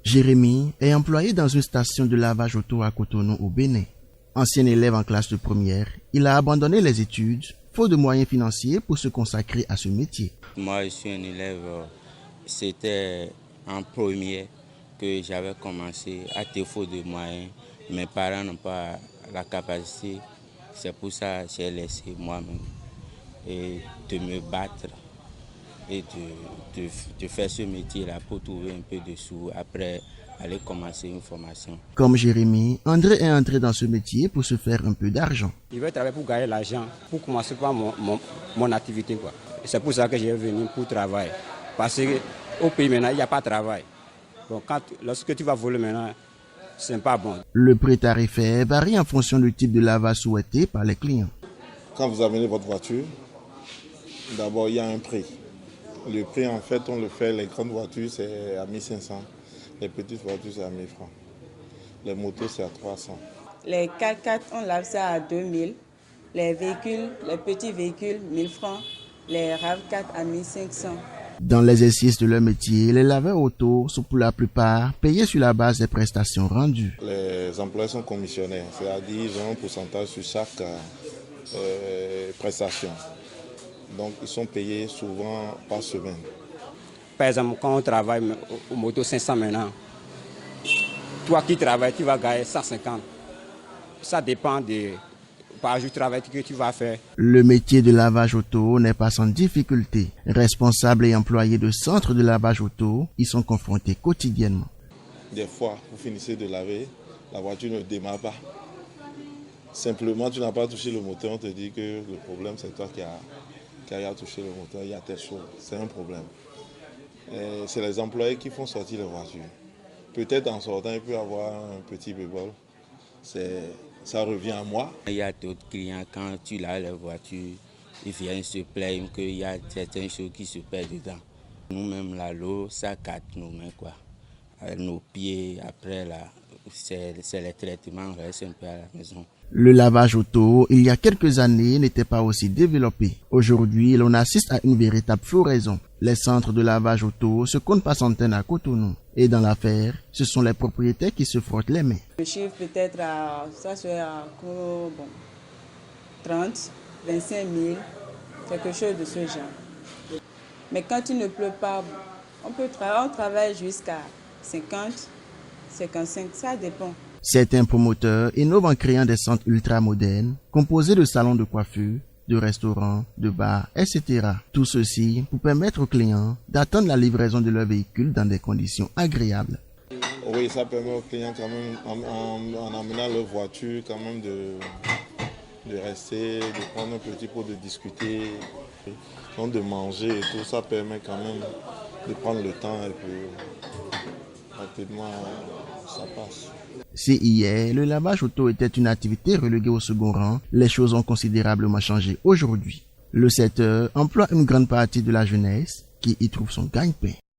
Jérémy est employé dans une station de lavage auto à Cotonou au Bénin. Ancien élève en classe de première, il a abandonné les études, faute de moyens financiers pour se consacrer à ce métier. Moi, je suis un élève, c'était en première que j'avais commencé à défaut de moyens. Mes parents n'ont pas la capacité, c'est pour ça que j'ai laissé moi-même et de me battre et de faire ce métier-là pour trouver un peu de sous, après aller commencer une formation. Comme Jérémy, André est entré dans ce métier pour se faire un peu d'argent. Je vais travailler pour gagner l'argent, pour commencer par mon activité, quoi. C'est pour ça que j'ai venu pour travailler. Parce qu'au pays maintenant, il n'y a pas de travail. Donc lorsque tu vas voler maintenant, c'est pas bon. Le prix tarifaire varie en fonction du type de lavage souhaité par les clients. Quand vous amenez votre voiture, d'abord il y a un prix. Le prix, en fait, on le fait, les grandes voitures, c'est à 1500. Les petites voitures, c'est à 1000 francs. Les motos, c'est à 300. Les 4x4, on lave ça à 2000. Les véhicules, les petits véhicules, 1000 francs. Les RAV4 à 1500. Dans l'exercice de leur métier, les laveurs auto sont pour la plupart payés sur la base des prestations rendues. Les employés sont commissionnaires, c'est-à-dire ils ont un pourcentage sur chaque prestation. Donc ils sont payés souvent par semaine. Par exemple, quand on travaille au moto 500 maintenant, toi qui travailles, tu vas gagner 150. Ça dépend par jour de travail que tu vas faire. Le métier de lavage auto n'est pas sans difficulté. Responsables et employés de centres de lavage auto y sont confrontés quotidiennement. Des fois, vous finissez de laver, la voiture ne démarre pas. Simplement, tu n'as pas touché le moteur, on te dit que le problème c'est toi qui a touché le moteur, il y a telle chose, c'est un problème. C'est les employés qui font sortir les voitures. Peut-être en sortant, il peut y avoir un petit bébol. Ça revient à moi. Il y a d'autres clients, quand tu laves les voitures, ils viennent se plaindre qu'il y a certaines choses qui se perdent dedans. Nous-mêmes, l'eau, ça gâte nos mains, quoi. Nos pieds, après, là, c'est les traitements, on reste un peu à la maison. Le lavage auto, il y a quelques années, n'était pas aussi développé. Aujourd'hui, l'on assiste à une véritable floraison. Les centres de lavage auto se comptent par centaines à Cotonou. Et dans l'affaire, ce sont les propriétaires qui se frottent les mains. Le chiffre peut-être à 30, 25 000, quelque chose de ce genre. Mais quand il ne pleut pas, on travaille jusqu'à 50, 55, ça dépend. Certains promoteurs innovent en créant des centres ultra-modernes, composés de salons de coiffure, de restaurants, de bars, etc. Tout ceci pour permettre aux clients d'attendre la livraison de leur véhicule dans des conditions agréables. Oui, ça permet aux clients quand même, en amenant leur voiture, quand même de rester, de prendre un petit peu, de discuter, donc de manger et tout. Ça permet quand même de prendre le temps et puis rapidement ça passe. Si hier, le lavage auto était une activité reléguée au second rang, les choses ont considérablement changé aujourd'hui. Le secteur emploie une grande partie de la jeunesse qui y trouve son gagne-pain.